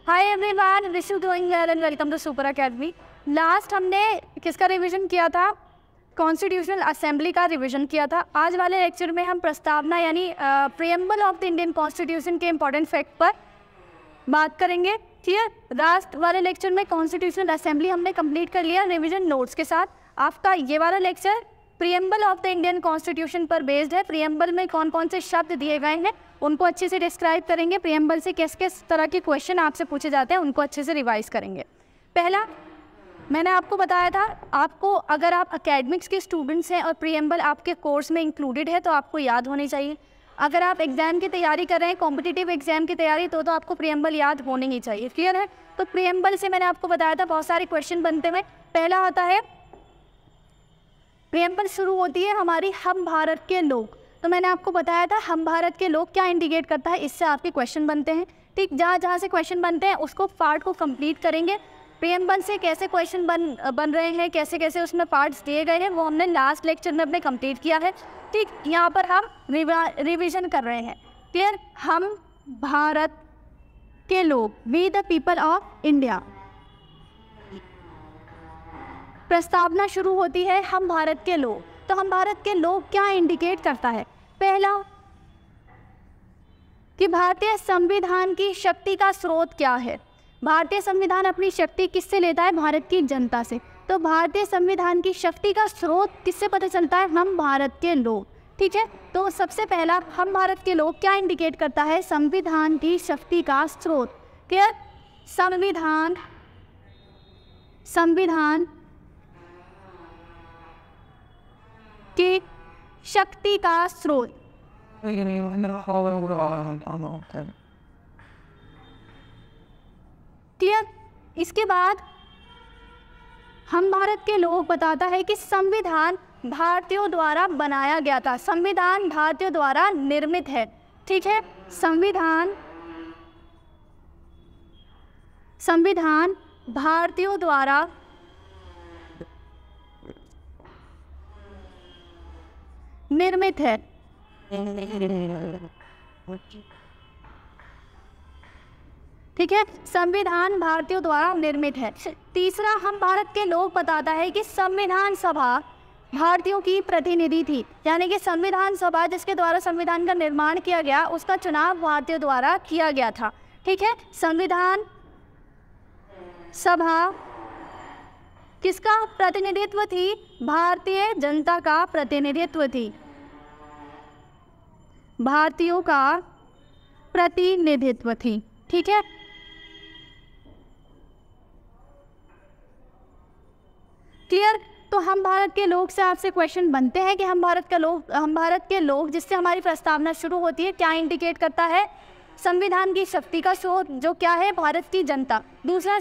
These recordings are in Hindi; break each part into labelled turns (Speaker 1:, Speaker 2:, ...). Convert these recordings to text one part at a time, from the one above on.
Speaker 1: Hi everyone, wish you doing well and welcome to super academy. Last हमने किसका रिवीजन किया था? कॉन्स्टिट्यूशनल असेंबली का रिवीजन किया था। आज वाले लेक्चर में हम प्रस्तावना यानी preamble of the Indian constitution के इंपॉर्टेंट फैक्ट पर बात करेंगे। ठीक है, लास्ट वाले लेक्चर में कॉन्स्टिट्यूशनल असेंबली हमने कंप्लीट कर लिया रिवीजन नोट्स के साथ। आपका ये वाला lecture preamble of the Indian constitution पर बेस्ड है। प्रियम्बल में कौन कौन से शब्द दिए गए हैं उनको अच्छे से डिस्क्राइब करेंगे। प्रियम्बल से किस किस तरह के क्वेश्चन आपसे पूछे जाते हैं उनको अच्छे से रिवाइज करेंगे। पहला, मैंने आपको बताया था, आपको अगर आप एकेडमिक्स के स्टूडेंट्स हैं और प्रियम्बल आपके कोर्स में इंक्लूडेड है तो आपको याद होनी चाहिए। अगर आप एग्जाम की तैयारी कर रहे हैं, कॉम्पिटिटिव एग्जाम की तैयारी, तो आपको प्रियम्बल याद होनी ही चाहिए। क्लियर है? तो प्रियम्बल से मैंने आपको बताया था बहुत सारे क्वेश्चन बनते हैं। पहला आता है, प्रियम्बल शुरू होती है हमारी हम भारत के लोग। तो मैंने आपको बताया था हम भारत के लोग क्या इंडिकेट करता है, इससे आपके क्वेश्चन बनते हैं। ठीक, जहाँ जहाँ से क्वेश्चन बनते हैं उसको पार्ट को कंप्लीट करेंगे। प्रियम्बल से कैसे क्वेश्चन बन रहे हैं, कैसे कैसे उसमें पार्ट्स दिए गए हैं, वो हमने लास्ट लेक्चर में अपने कंप्लीट किया है। ठीक, यहाँ पर हम रिवीजन कर रहे हैं। क्लियर? हम भारत के लोग, we the people of India. प्रस्तावना शुरू होती है हम भारत के लोग। तो हम भारत के लोग क्या इंडिकेट करता है? पहला कि भारतीय संविधान की शक्ति का स्रोत क्या है। भारतीय संविधान अपनी शक्ति किससे लेता है? भारत की जनता से। तो भारतीय संविधान की शक्ति का स्रोत किससे पता चलता है? हम भारत के लोग। ठीक है, तो सबसे पहला हम भारत के लोग क्या इंडिकेट करता है? संविधान की शक्ति का स्रोत। क्या? संविधान की शक्ति का स्रोत। क्लियर? इसके बाद हम भारत के लोग बताता है कि संविधान भारतीयों द्वारा बनाया गया था। संविधान भारतीयों द्वारा निर्मित है। ठीक है, संविधान भारतीयों द्वारा निर्मित है। ठीक है, संविधान भारतीयों द्वारा निर्मित है। तीसरा, हम भारत के लोग बताता है कि संविधान सभा भारतीयों की प्रतिनिधि थी, यानी कि संविधान सभा जिसके द्वारा संविधान का निर्माण किया गया उसका चुनाव भारतीयों द्वारा किया गया था। ठीक है, संविधान सभा किसका प्रतिनिधित्व थी? भारतीय जनता का प्रतिनिधित्व थी। भारतीयों का प्रतिनिधित्व थी। ठीक है, क्लियर? तो हम भारत के लोग से आपसे क्वेश्चन बनते हैं कि हम भारत के लोग जिससे हमारी प्रस्तावना शुरू होती है क्या इंडिकेट करता है? संविधान की शक्ति का स्रोत जो क्या है? भारत की जनता। दूसरा,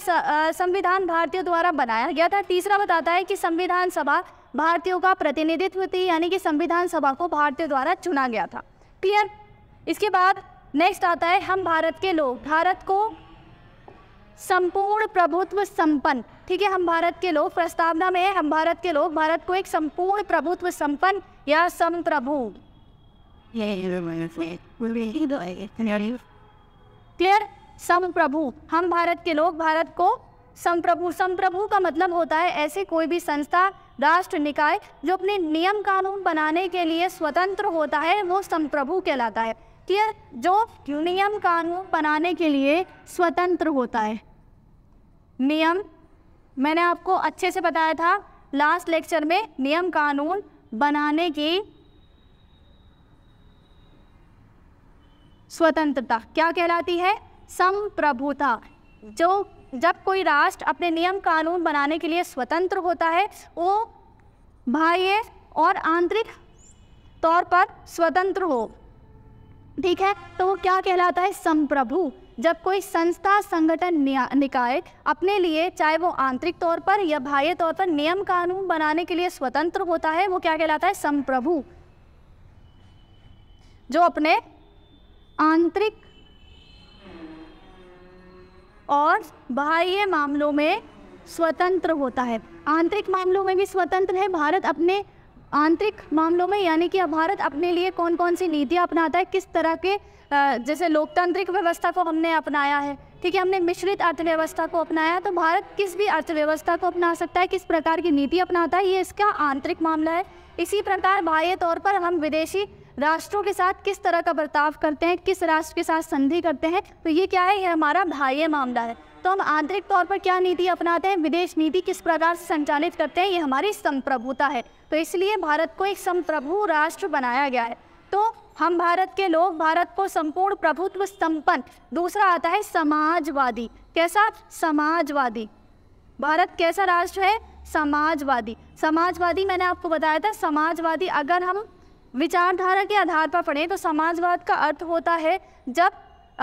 Speaker 1: संविधान भारतीयों द्वारा बनाया गया था। तीसरा बताता है कि संविधान सभा भारतीयों का प्रतिनिधित्व थी, यानी कि संविधान सभा को भारतीयों द्वारा चुना गया था। क्लियर? इसके बाद नेक्स्ट आता है हम भारत के लोग भारत को संपूर्ण प्रभुत्व संपन्न। ठीक है, हम भारत के लोग प्रस्तावना में है हम भारत के लोग भारत को एक संपूर्ण प्रभुत्व संपन्न या संप्रभु। क्लियर? संप्रभु। हम भारत के लोग भारत को संप्रभु। संप्रभु का मतलब होता है ऐसे कोई भी संस्था, राष्ट्र, निकाय जो अपने नियम कानून बनाने के लिए स्वतंत्र होता है वो संप्रभु कहलाता है। क्लियर? जो नियम कानून बनाने के लिए स्वतंत्र होता है। नियम मैंने आपको अच्छे से बताया था लास्ट लेक्चर में, नियम कानून बनाने की स्वतंत्रता क्या कहलाती है? संप्रभुता। जो जब कोई राष्ट्र अपने नियम कानून बनाने के लिए स्वतंत्र होता है वो बाह्य और आंतरिक तौर पर स्वतंत्र हो। ठीक है, तो वो क्या कहलाता है? संप्रभु। जब कोई संस्था, संगठन, निकाय अपने लिए चाहे वो आंतरिक तौर पर या बाह्य तौर पर नियम कानून बनाने के लिए स्वतंत्र होता है वो क्या कहलाता है? संप्रभु। जो अपने आंतरिक और बाह्य मामलों में स्वतंत्र होता है। आंतरिक मामलों में भी स्वतंत्र है भारत अपने आंतरिक मामलों में, यानी कि भारत अपने लिए कौन कौन सी नीतियाँ अपनाता है, किस तरह के जैसे लोकतांत्रिक व्यवस्था को हमने अपनाया है, ठीक है, हमने मिश्रित अर्थव्यवस्था को अपनाया। तो भारत किस भी अर्थव्यवस्था को अपना सकता है, किस प्रकार की नीति अपनाता है, ये इसका आंतरिक मामला है। इसी प्रकार बाह्य तौर पर हम विदेशी राष्ट्रों के साथ किस तरह का बर्ताव करते हैं, किस राष्ट्र के साथ संधि करते हैं, तो ये क्या है, ये हमारा बाह्य मामला है। तो हम आंतरिक तौर पर क्या नीति अपनाते हैं, विदेश नीति किस प्रकार से संचालित करते हैं, ये हमारी संप्रभुता है। तो इसलिए भारत को एक संप्रभु राष्ट्र बनाया गया है। तो हम भारत के लोग भारत को संपूर्ण प्रभुत्व संपन्न, दूसरा आता है समाजवादी। कैसा, समाजवादी। भारत कैसा राष्ट्र है, समाजवादी। समाजवादी मैंने आपको बताया था, समाजवादी अगर हम विचारधारा के आधार पर पढ़ें तो समाजवाद का अर्थ होता है जब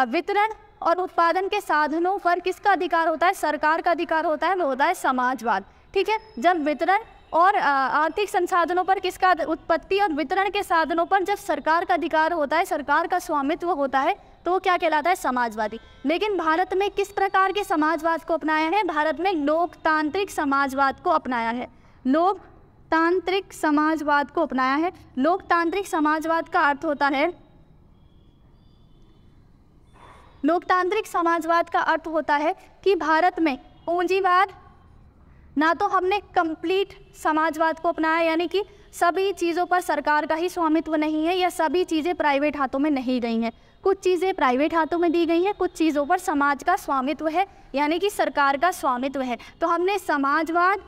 Speaker 1: वितरण और उत्पादन के साधनों पर किसका अधिकार होता है, सरकार का अधिकार होता है, वो होता है समाजवाद। ठीक है, जब वितरण और आर्थिक संसाधनों पर किसका, उत्पत्ति और वितरण के साधनों पर जब सरकार का अधिकार होता है, सरकार का स्वामित्व होता है, तो वो क्या कहलाता है, समाजवादी। लेकिन भारत में किस प्रकार के समाजवाद को अपनाया है, भारत में लोकतांत्रिक समाजवाद को अपनाया है। लोकतांत्रिक समाजवाद को अपनाया है। लोकतांत्रिक समाजवाद का अर्थ होता है, लोकतांत्रिक समाजवाद का अर्थ होता है कि भारत में पूंजीवाद, ना तो हमने कंप्लीट समाजवाद को अपनाया, यानी कि सभी चीज़ों पर सरकार का ही स्वामित्व नहीं है या सभी चीज़ें प्राइवेट हाथों में नहीं गई हैं। कुछ चीज़ें प्राइवेट हाथों में दी गई हैं, कुछ चीज़ों पर समाज का स्वामित्व है, यानी कि सरकार का स्वामित्व है। तो हमने समाजवाद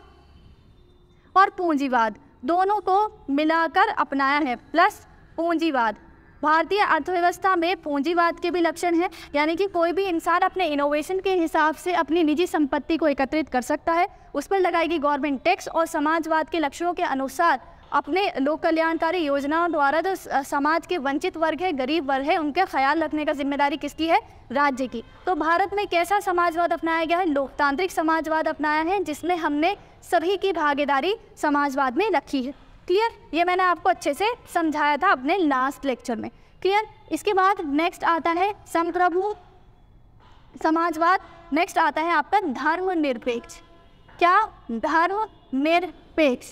Speaker 1: और पूंजीवाद दोनों को मिलाकर अपनाया है, प्लस पूंजीवाद। भारतीय अर्थव्यवस्था में पूंजीवाद के भी लक्षण हैं, यानी कि कोई भी इंसान अपने इनोवेशन के हिसाब से अपनी निजी संपत्ति को एकत्रित कर सकता है, उस पर लगाएगी गवर्नमेंट टैक्स, और समाजवाद के लक्ष्यों के अनुसार अपने लोक कल्याणकारी योजनाओं द्वारा जो समाज के वंचित वर्ग है, गरीब वर्ग है, उनका ख्याल रखने का जिम्मेदारी किसकी है, राज्य की। तो भारत में कैसा समाजवाद अपनाया गया है, लोकतांत्रिक समाजवाद अपनाया है, जिसमें हमने सभी की भागीदारी समाजवाद में रखी है। क्लियर, ये मैंने आपको अच्छे से समझाया था अपने लास्ट लेक्चर में। क्लियर। इसके बाद नेक्स्ट आता है संप्रभु समाजवाद। नेक्स्ट आता है आपका धर्मनिरपेक्ष। क्या, धर्मनिरपेक्ष।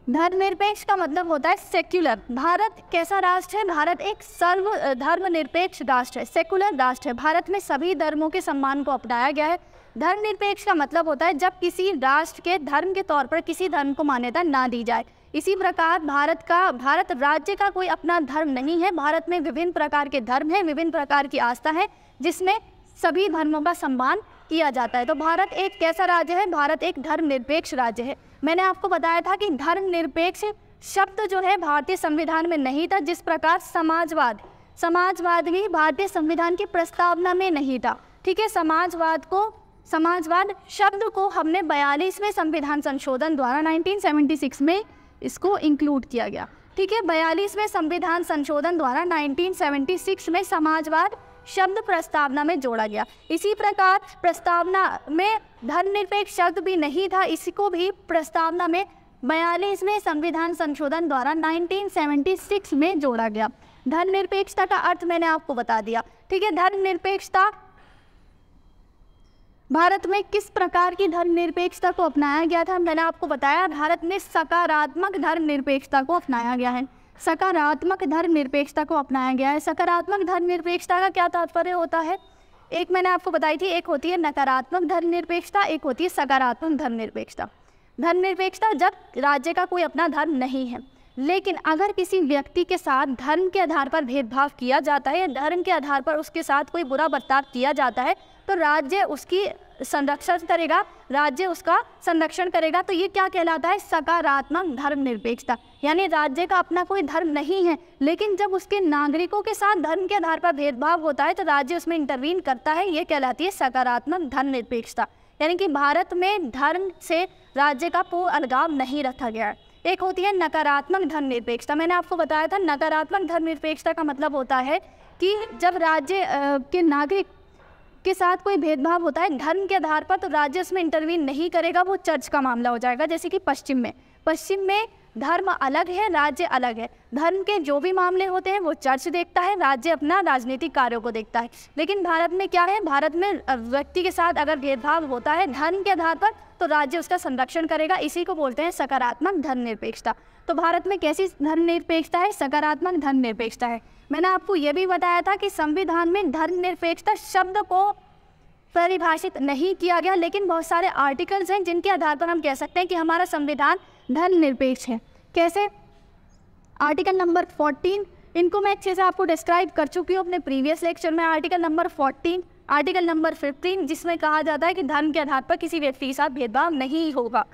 Speaker 1: धर्मनिरपेक्ष का मतलब होता है सेक्युलर। भारत कैसा राष्ट्र है, भारत एक सर्व धर्मनिरपेक्ष राष्ट्र है, सेकुलर राष्ट्र है। भारत में सभी धर्मों के सम्मान को अपनाया गया है। धर्मनिरपेक्ष का मतलब होता है जब किसी राष्ट्र के धर्म के तौर पर किसी धर्म को मान्यता ना दी जाए। इसी प्रकार भारत राज्य का कोई अपना धर्म नहीं है। भारत में विभिन्न प्रकार के धर्म हैं, विभिन्न प्रकार की आस्था है, जिसमें सभी धर्मों का सम्मान किया जाता है। तो भारत एक कैसा राज्य है, भारत एक धर्मनिरपेक्ष राज्य है। मैंने आपको बताया था कि धर्मनिरपेक्ष शब्द जो है भारतीय संविधान में नहीं था, जिस प्रकार समाजवाद भी भारतीय संविधान की प्रस्तावना में नहीं था। ठीक है, समाजवाद शब्द को हमने 42वें संविधान संशोधन द्वारा 1976 में इसको इंक्लूड किया गया। ठीक है, 42वें संविधान संशोधन द्वारा 1976 में समाजवाद शब्द प्रस्तावना में जोड़ा गया। इसी प्रकार प्रस्तावना में धर्मनिरपेक्ष शब्द भी नहीं था, इसको भी प्रस्तावना में 42वें संविधान संशोधन द्वारा 1976 में जोड़ा गया। धर्मनिरपेक्षता का अर्थ मैंने आपको बता दिया। ठीक है, धर्मनिरपेक्षता भारत में किस प्रकार की धर्मनिरपेक्षता को अपनाया गया था, मैंने आपको बताया भारत में सकारात्मक धर्मनिरपेक्षता को अपनाया गया है। सकारात्मक धर्मनिरपेक्षता को अपनाया गया है। सकारात्मक धर्मनिरपेक्षता का क्या तात्पर्य होता है, एक मैंने आपको बताई थी, एक होती है नकारात्मक धर्मनिरपेक्षता, एक होती है सकारात्मक धर्मनिरपेक्षता। धर्मनिरपेक्षता जब राज्य का कोई अपना धर्म नहीं है, लेकिन अगर किसी व्यक्ति के साथ धर्म के आधार पर भेदभाव किया जाता है या धर्म के आधार पर उसके साथ कोई बुरा बर्ताव किया जाता है, तो राज्य उसकी संरक्षण करेगा, राज्य उसका संरक्षण करेगा। तो ये क्या कहलाता है, सकारात्मक धर्मनिरपेक्षता। यानी राज्य का अपना कोई धर्म नहीं है, लेकिन जब उसके नागरिकों के साथ धर्म के आधार पर भेदभाव होता है तो राज्य उसमें इंटरवीन करता है, ये कहलाती है सकारात्मक धर्मनिरपेक्षता। यानी कि भारत में धर्म से राज्य का पूर्ण अलगाव नहीं रखा गया है। एक होती है नकारात्मक धर्मनिरपेक्षता। मैंने आपको बताया था नकारात्मक धर्मनिरपेक्षता का मतलब होता है कि जब राज्य के नागरिक के साथ कोई भेदभाव होता है धर्म के आधार पर, तो राज्य उसमें इंटरवीन नहीं करेगा, वो चर्च का मामला हो जाएगा। जैसे कि पश्चिम में धर्म अलग है, राज्य अलग है। धर्म के जो भी मामले होते हैं वो चर्च देखता है, राज्य अपना राजनीतिक कार्यों को देखता है। लेकिन भारत में क्या है, भारत में व्यक्ति के साथ अगर भेदभाव होता है धर्म के आधार पर तो राज्य उसका संरक्षण करेगा। इसी को बोलते हैं सकारात्मक धर्मनिरपेक्षता। तो भारत में कैसी धर्मनिरपेक्षता है, सकारात्मक धर्मनिरपेक्षता है। मैंने आपको ये भी बताया था कि संविधान में धर्मनिरपेक्षता शब्द को परिभाषित नहीं किया गया, लेकिन बहुत सारे आर्टिकल्स हैं जिनके आधार पर हम कह सकते हैं कि हमारा संविधान धर्मनिरपेक्ष है। कैसे? आर्टिकल नंबर 14, इनको मैं अच्छे से आपको डिस्क्राइब कर चुकी हूँ अपने प्रीवियस लेक्चर में। आर्टिकल नंबर 14, आर्टिकल नंबर 15 जिसमें कहा जाता है कि धर्म के आधार पर किसी व्यक्ति के साथ भेदभाव नहीं होगा।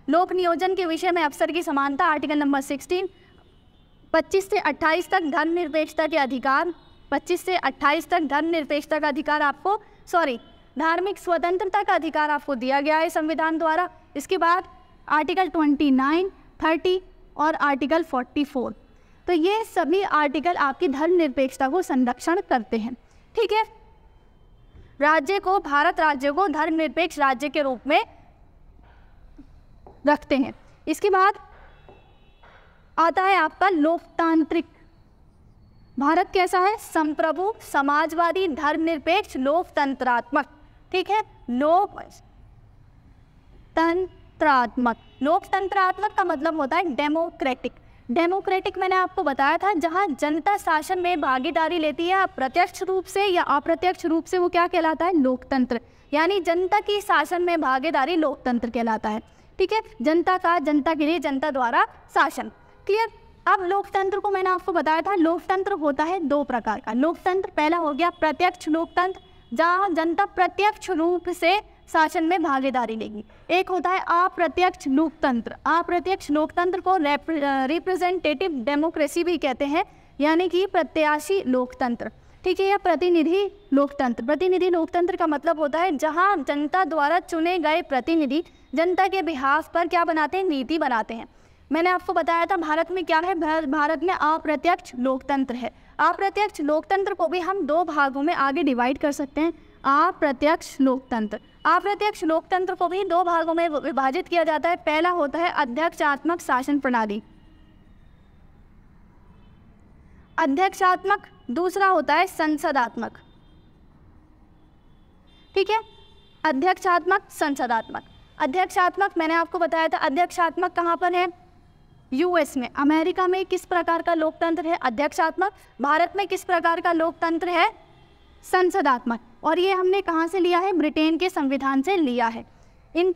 Speaker 1: लोक नियोजन के विषय में अवसर की समानता, आर्टिकल नंबर 16, 25 से 28 तक धर्मनिरपेक्षता के अधिकार, 25 से 28 तक धर्मनिरपेक्षता का अधिकार आपको धार्मिक स्वतंत्रता का अधिकार आपको दिया गया है संविधान द्वारा। इसके बाद आर्टिकल 29, 30 और आर्टिकल 44, तो ये सभी आर्टिकल आपकी धर्मनिरपेक्षता को संरक्षण करते हैं। ठीक है, भारत राज्य को धर्मनिरपेक्ष राज्य के रूप में रखते हैं। इसके बाद आता है आपका लोकतांत्रिक। भारत कैसा है? संप्रभु, समाजवादी, धर्मनिरपेक्ष, लोकतंत्रात्मक। ठीक है, लोकतंत्रात्मक। लोकतंत्रात्मक का मतलब होता है डेमोक्रेटिक। डेमोक्रेटिक मैंने आपको बताया था, जहां जनता शासन में भागीदारी लेती है प्रत्यक्ष रूप से या अप्रत्यक्ष रूप से, वो क्या कहलाता है? लोकतंत्र। यानी जनता की शासन में भागीदारी लोकतंत्र कहलाता है। ठीक है, जनता के लिए जनता द्वारा शासन। क्लियर? अब लोकतंत्र को मैंने आपको बताया था, लोकतंत्र होता है दो प्रकार का। लोकतंत्र पहला हो गया प्रत्यक्ष लोकतंत्र, जहाँ जनता प्रत्यक्ष रूप से शासन में भागीदारी लेगी। एक होता है अप्रत्यक्ष लोकतंत्र। अप्रत्यक्ष लोकतंत्र को रिप्रेजेंटेटिव डेमोक्रेसी भी कहते हैं, यानी कि प्रत्याशी लोकतंत्र। ठीक है, या प्रतिनिधि लोकतंत्र। प्रतिनिधि लोकतंत्र का मतलब होता है जहां जनता द्वारा चुने गए प्रतिनिधि जनता के बिहाफ पर क्या बनाते हैं? नीति बनाते हैं। मैंने आपको बताया था भारत में क्या है, भारत में अप्रत्यक्ष लोकतंत्र है। अप्रत्यक्ष लोकतंत्र को भी हम दो भागों में आगे डिवाइड कर सकते हैं। अप्रत्यक्ष लोकतंत्र, अप्रत्यक्ष लोकतंत्र को भी दो भागों में विभाजित किया जाता है। पहला होता है अध्यक्षात्मक शासन प्रणाली, अध्यक्षात्मक। दूसरा होता है संसदात्मक। ठीक है, अध्यक्षात्मक, संसदात्मक। अध्यक्षात्मक मैंने आपको बताया था, अध्यक्षात्मक कहाँ पर है? यूएस में। अमेरिका में किस प्रकार का लोकतंत्र है? अध्यक्षात्मक। भारत में किस प्रकार का लोकतंत्र है? संसदात्मक। और ये हमने कहाँ से लिया है? ब्रिटेन के संविधान से लिया है। इन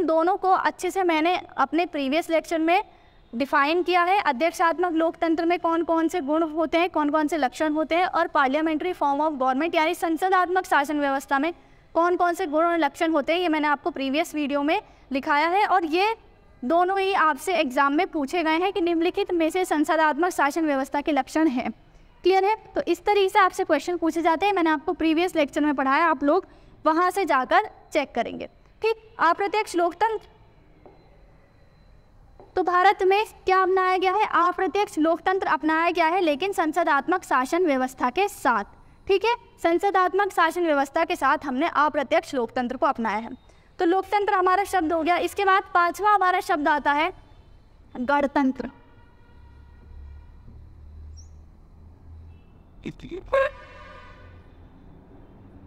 Speaker 1: दोनों को अच्छे से मैंने अपने प्रीवियस लेक्चर में डिफाइन किया है। अध्यक्षात्मक लोकतंत्र में कौन कौन से गुण होते हैं, कौन कौन से लक्षण होते हैं, और पार्लियामेंट्री फॉर्म ऑफ गवर्नमेंट यानी संसदात्मक शासन व्यवस्था में कौन कौन से गुण और लक्षण होते हैं, ये मैंने आपको प्रीवियस वीडियो में लिखाया है। और ये दोनों ही आपसे एग्जाम में पूछे गए हैं कि निम्नलिखित में से संसदात्मक शासन व्यवस्था के लक्षण हैं। क्लियर है? तो इस तरीके से आपसे क्वेश्चन पूछे जाते हैं। मैंने आपको प्रीवियस लेक्चर में पढ़ाया, आप लोग वहाँ से जाकर चेक करेंगे। ठीक, अप्रत्यक्ष लोकतंत्र, तो भारत में क्या अपनाया गया है? अप्रत्यक्ष लोकतंत्र अपनाया गया है, लेकिन संसदात्मक शासन व्यवस्था के साथ। ठीक है, संसदात्मक शासन व्यवस्था के साथ हमने अप्रत्यक्ष लोकतंत्र को अपनाया है। तो लोकतंत्र हमारा शब्द हो गया। इसके बाद पांचवा हमारा शब्द आता है गणतंत्र।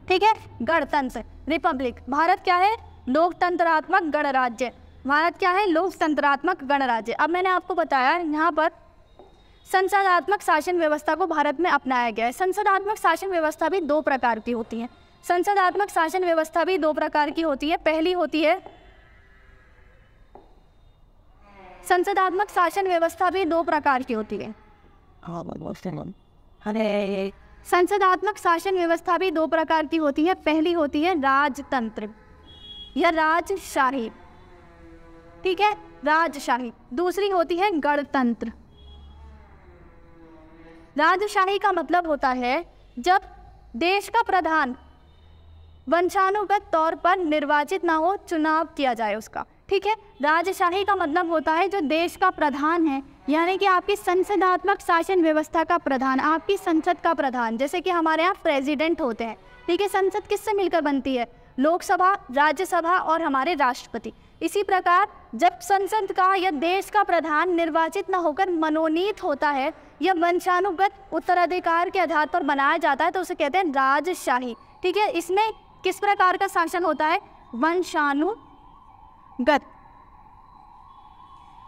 Speaker 1: ठीक है, गणतंत्र, रिपब्लिक। भारत क्या है? लोकतंत्रात्मक गणराज्य। भारत क्या है? लोकतंत्रात्मक गणराज्य। अब मैंने आपको बताया यहाँ पर संसदात्मक शासन व्यवस्था को भारत में अपनाया गया है। संसदात्मक शासन व्यवस्था भी दो प्रकार की होती है। संसदात्मक शासन व्यवस्था भी दो प्रकार की होती है। पहली होती है संसदात्मक शासन व्यवस्था भी दो प्रकार की होती है। संसदात्मक शासन व्यवस्था भी दो प्रकार की होती है। पहली होती है राजतंत्र या राजशाही। ठीक है, राजशाही। दूसरी होती है गणतंत्र। राजशाही का मतलब होता है जब देश का प्रधान वंशानुगत तौर पर निर्वाचित ना हो, चुनाव किया जाए उसका। ठीक है, राजशाही का मतलब होता है जो देश का प्रधान है, यानी कि आपकी संसदात्मक शासन व्यवस्था का प्रधान, आपकी संसद का प्रधान। जैसे कि हमारे यहाँ प्रेसिडेंट होते हैं। ठीक है, संसद किससे मिलकर बनती है? लोकसभा, राज्यसभा और हमारे राष्ट्रपति। इसी प्रकार जब संसद का या देश का प्रधान निर्वाचित न होकर मनोनीत होता है या वंशानुगत उत्तराधिकार के आधार पर बनाया जाता है तो उसे कहते हैं राजशाही। ठीक है, इसमें किस प्रकार का शासन होता है?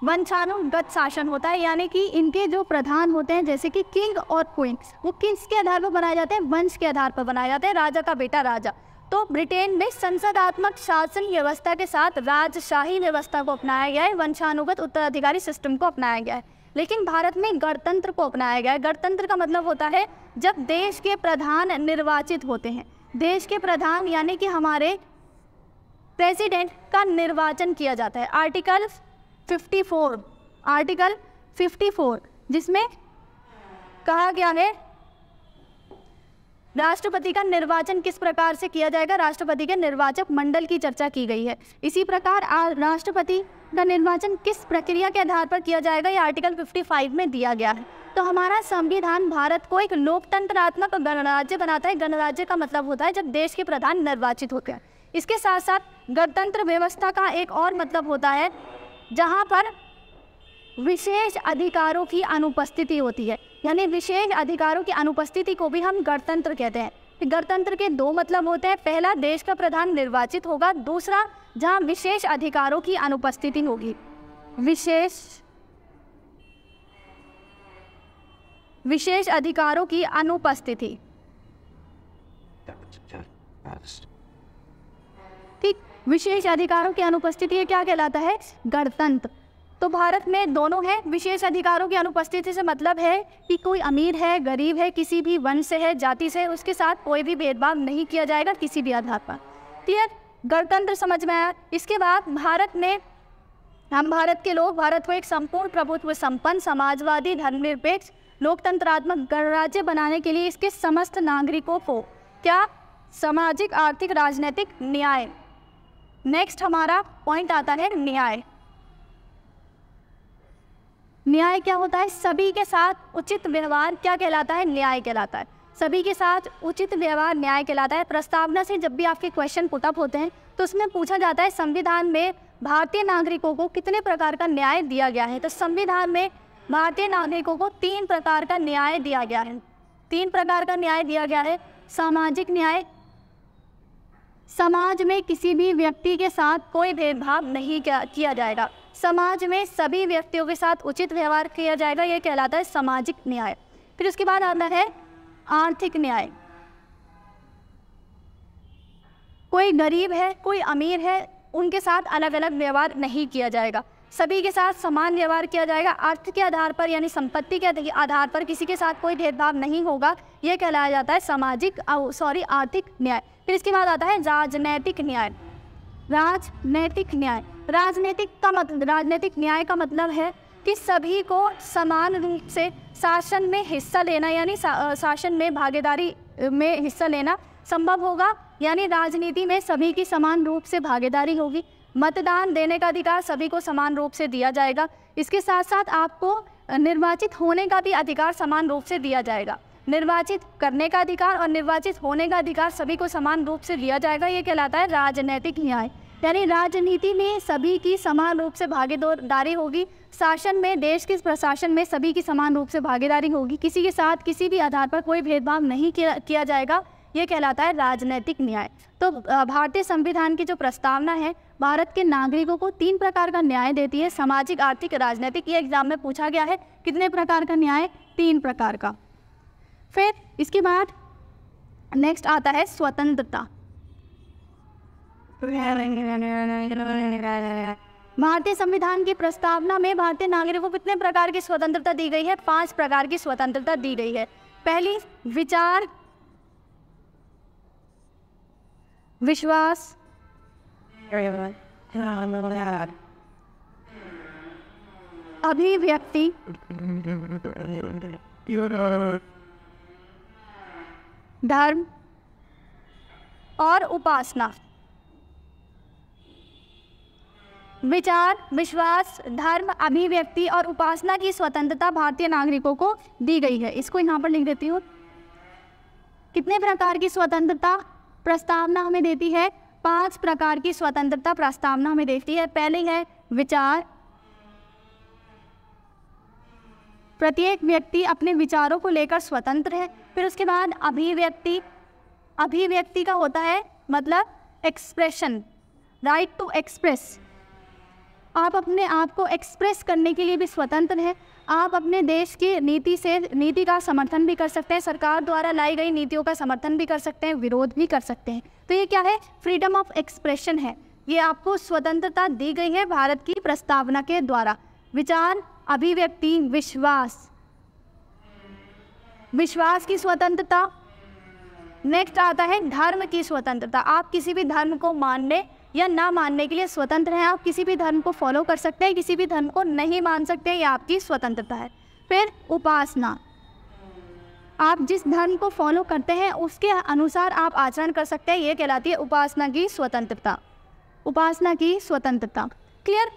Speaker 1: वंशानुगत शासन होता है, यानी कि इनके जो प्रधान होते हैं जैसे कि किंग और क्वीन, वो किसके आधार पर बनाए जाते हैं? वंश के आधार पर बनाए जाते हैं, राजा का बेटा राजा। तो ब्रिटेन में संसदात्मक शासन व्यवस्था के साथ राजशाही व्यवस्था को अपनाया गया है, वंशानुगत उत्तराधिकारी सिस्टम को अपनाया गया है। लेकिन भारत में गणतंत्र को अपनाया गया है। गणतंत्र का मतलब होता है जब देश के प्रधान निर्वाचित होते हैं, देश के प्रधान यानी कि हमारे प्रेसिडेंट का निर्वाचन किया जाता है। आर्टिकल 54 जिसमें कहा गया है राष्ट्रपति का निर्वाचन किस प्रकार से किया जाएगा, राष्ट्रपति के निर्वाचक मंडल की चर्चा की गई है। इसी प्रकार राष्ट्रपति का निर्वाचन किस प्रक्रिया के आधार पर किया जाएगा, यह आर्टिकल 55 में दिया गया है। तो हमारा संविधान भारत को एक लोकतंत्रात्मक गणराज्य बनाता है। गणराज्य का मतलब होता है जब देश के प्रधान निर्वाचित होते हैं। इसके साथ साथ गणतंत्र व्यवस्था का एक और मतलब होता है जहाँ पर विशेष अधिकारों की अनुपस्थिति होती है, यानी विशेष अधिकारों की अनुपस्थिति को भी हम गणतंत्र कहते हैं। गणतंत्र के दो मतलब होते हैं, पहला देश का प्रधान निर्वाचित होगा, दूसरा जहाँ विशेष अधिकारों की अनुपस्थिति होगी। विशेष अधिकारों की अनुपस्थिति, ठीक, विशेष अधिकारों की अनुपस्थिति ये क्या कहलाता है? गणतंत्र। तो भारत में दोनों है। विशेष अधिकारों की अनुपस्थिति से मतलब है कि कोई अमीर है, गरीब है, किसी भी वंश से है, जाति से है, उसके साथ कोई भी भेदभाव नहीं किया जाएगा किसी भी आधार पर। क्लियर? गणतंत्र समझ में आया। इसके बाद भारत में हम भारत के लोग भारत को एक संपूर्ण प्रभुत्व संपन्न समाजवादी धर्मनिरपेक्ष लोकतंत्रात्मक गणराज्य बनाने के लिए इसके समस्त नागरिकों को क्या? सामाजिक, आर्थिक, राजनीतिक न्याय। नेक्स्ट हमारा पॉइंट आता है न्याय। न्याय क्या होता है? सभी के साथ उचित व्यवहार क्या कहलाता है? न्याय कहलाता है। सभी के साथ उचित व्यवहार न्याय कहलाता है। प्रस्तावना से जब भी आपके क्वेश्चन पुटअप होते हैं तो उसमें पूछा जाता है संविधान में भारतीय नागरिकों को कितने प्रकार का न्याय दिया गया है। तो संविधान में भारतीय नागरिकों को 3 प्रकार का न्याय दिया गया है। 3 प्रकार का न्याय दिया गया है। सामाजिक न्याय, समाज में किसी भी व्यक्ति के साथ कोई भेदभाव नहीं किया जाएगा, समाज में सभी व्यक्तियों के साथ उचित व्यवहार किया जाएगा, यह कहलाता है सामाजिक न्याय। फिर उसके बाद आता है आर्थिक न्याय। कोई गरीब है, कोई अमीर है, उनके साथ अलग अलग व्यवहार नहीं किया जाएगा, सभी के साथ समान व्यवहार किया जाएगा। अर्थ के आधार पर यानी संपत्ति के आधार पर किसी के साथ कोई भेदभाव नहीं होगा, यह कहलाया जाता है आर्थिक न्याय। फिर इसके बाद आता है राजनैतिक न्याय। राजनैतिक न्याय का मतलब है कि सभी को समान रूप से शासन में हिस्सा लेना, यानी शासन में भागीदारी में हिस्सा लेना संभव होगा, यानी राजनीति में सभी की समान रूप से भागीदारी होगी। मतदान देने का अधिकार सभी को समान रूप से दिया जाएगा। इसके साथ साथ आपको निर्वाचित होने का भी अधिकार समान रूप से दिया जाएगा। निर्वाचित करने का अधिकार और निर्वाचित होने का अधिकार सभी को समान रूप से दिया जाएगा, ये कहलाता है राजनैतिक न्याय। यानी राजनीति में सभी की समान रूप से भागीदारी होगी, शासन में, देश के प्रशासन में सभी की समान रूप से भागीदारी होगी, किसी के साथ किसी भी आधार पर कोई भेदभाव नहीं किया जाएगा, ये कहलाता है राजनैतिक न्याय। तो भारतीय संविधान की जो प्रस्तावना है भारत के नागरिकों को 3 प्रकार का न्याय देती है, सामाजिक, आर्थिक, राजनीतिक। ये एग्जाम में पूछा गया है कितने प्रकार का न्याय? 3 प्रकार का। फिर इसके बाद नेक्स्ट आता है स्वतंत्रता। भारतीय संविधान की प्रस्तावना में भारतीय नागरिकों को कितने प्रकार की स्वतंत्रता दी गई है? 5 प्रकार की स्वतंत्रता दी गई है। पहली, विचार, विश्वास, अभिव्यक्ति, धर्म और उपासना। विचार, विश्वास, धर्म, अभिव्यक्ति और उपासना की स्वतंत्रता भारतीय नागरिकों को दी गई है। इसको यहाँ पर लिख देती हूँ। कितने प्रकार की स्वतंत्रता प्रस्तावना हमें देती है? 5 प्रकार की स्वतंत्रता प्रस्तावना हमें देती है। पहली है विचार, प्रत्येक व्यक्ति अपने विचारों को लेकर स्वतंत्र है। फिर उसके बाद अभिव्यक्ति, अभिव्यक्ति का होता है मतलब एक्सप्रेशन, राइट टू एक्सप्रेस, आप अपने आप को एक्सप्रेस करने के लिए भी स्वतंत्र हैं। आप अपने देश की नीति का समर्थन भी कर सकते हैं, सरकार द्वारा लाई गई नीतियों का समर्थन भी कर सकते हैं, विरोध भी कर सकते हैं। तो ये क्या है, फ्रीडम ऑफ एक्सप्रेशन है, ये आपको स्वतंत्रता दी गई है भारत की प्रस्तावना के द्वारा। विचार, अभिव्यक्ति, विश्वास, विश्वास की स्वतंत्रता। नेक्स्ट आता है धर्म की स्वतंत्रता, आप किसी भी धर्म को मानने या ना मानने के लिए स्वतंत्र हैं। आप किसी भी धर्म को फॉलो कर सकते हैं, किसी भी धर्म को नहीं मान सकते, ये आपकी स्वतंत्रता है। फिर उपासना, आप जिस धर्म को फॉलो करते हैं उसके अनुसार आप आचरण कर सकते हैं, ये कहलाती है उपासना की स्वतंत्रता, उपासना की स्वतंत्रता। क्लियर?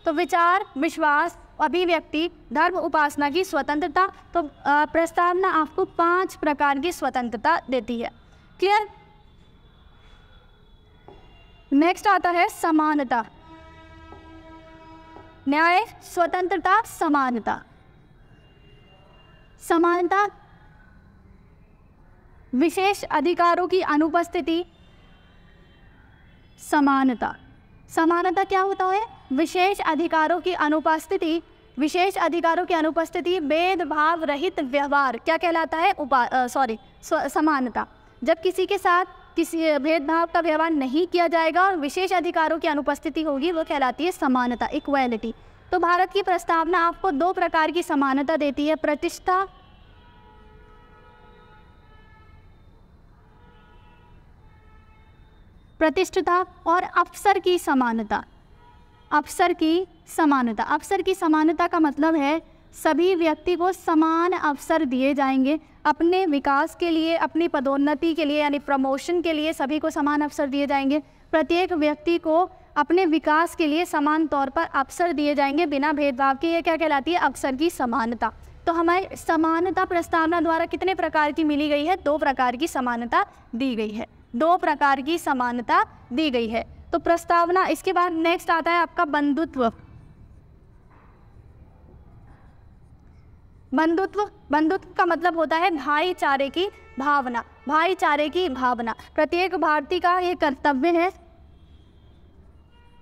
Speaker 1: तो विचार, विश्वास, अभिव्यक्ति, धर्म, उपासना की स्वतंत्रता। तो प्रस्तावना आपको 5 प्रकार की स्वतंत्रता देती है। क्लियर? नेक्स्ट आता है समानता, न्याय, स्वतंत्रता, समानता। समानता, विशेष अधिकारों की अनुपस्थिति। समानता, समानता क्या होता है, विशेष अधिकारों की अनुपस्थिति। विशेष अधिकारों की अनुपस्थिति, भेदभाव रहित व्यवहार, क्या कहलाता है, समानता। जब किसी के साथ किसी भेदभाव का व्यवहार नहीं किया जाएगा और विशेष अधिकारों की अनुपस्थिति होगी, वो कहलाती है समानता, इक्वालिटी। तो भारत की प्रस्तावना आपको 2 प्रकार की समानता देती है, प्रतिष्ठा, प्रतिष्ठता और अवसर की समानता। अवसर की समानता, अवसर की समानता का मतलब है सभी व्यक्ति को समान अवसर दिए जाएंगे अपने विकास के लिए, अपनी पदोन्नति के लिए यानी प्रमोशन के लिए सभी को समान अवसर दिए जाएंगे। प्रत्येक व्यक्ति को अपने विकास के लिए समान तौर पर अवसर दिए जाएंगे बिना भेदभाव के, ये क्या कहलाती है, अवसर की समानता। तो हमें समानता प्रस्तावना द्वारा कितने प्रकार की मिली गई है, 2 प्रकार की समानता दी गई है, 2 प्रकार की समानता दी गई है। तो प्रस्तावना, इसके बाद नेक्स्ट आता है आपका बंधुत्व। बंधुत्व, बंधुत्व का मतलब होता है भाईचारे की भावना, भाईचारे की भावना। प्रत्येक भारतीय का ये कर्तव्य है।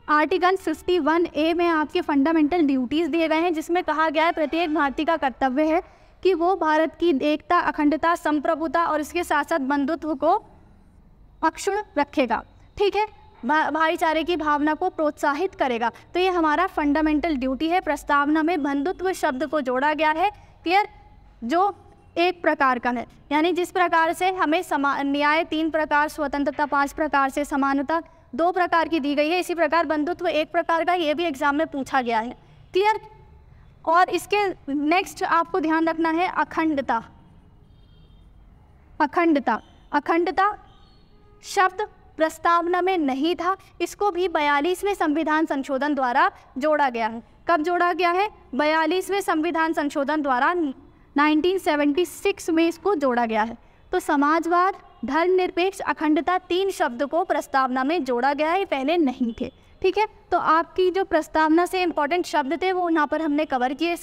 Speaker 1: आर्टिकल 51A में आपके फंडामेंटल ड्यूटीज़ दिए गए हैं, जिसमें कहा गया है प्रत्येक भारतीय का कर्तव्य है कि वो भारत की एकता, अखंडता, संप्रभुता और इसके साथ साथ बंधुत्व को अक्षुण्ण रखेगा। ठीक है, भाईचारे की भावना को प्रोत्साहित करेगा। तो ये हमारा फंडामेंटल ड्यूटी है। प्रस्तावना में बंधुत्व शब्द को जोड़ा गया है। क्लियर? जो एक प्रकार का है, यानी जिस प्रकार से हमें न्याय 3 प्रकार, स्वतंत्रता 5 प्रकार से, समानता 2 प्रकार की दी गई है, इसी प्रकार बंधुत्व 1 प्रकार का, ये भी एग्जाम में पूछा गया है। क्लियर? और इसके नेक्स्ट आपको ध्यान रखना है अखंडता। अखंडता, अखंडता शब्द प्रस्तावना में नहीं था, इसको भी 42वें संविधान संशोधन द्वारा जोड़ा गया है। कब जोड़ा गया है? 42वें संविधान संशोधन द्वारा 1976 में इसको जोड़ा गया है। तो समाजवाद, धर्मनिरपेक्ष, अखंडता 3 शब्द को प्रस्तावना में जोड़ा गया है, पहले नहीं थे। ठीक है, तो आपकी जो प्रस्तावना से इम्पोर्टेंट शब्द थे वो यहाँ पर हमने कवर किए।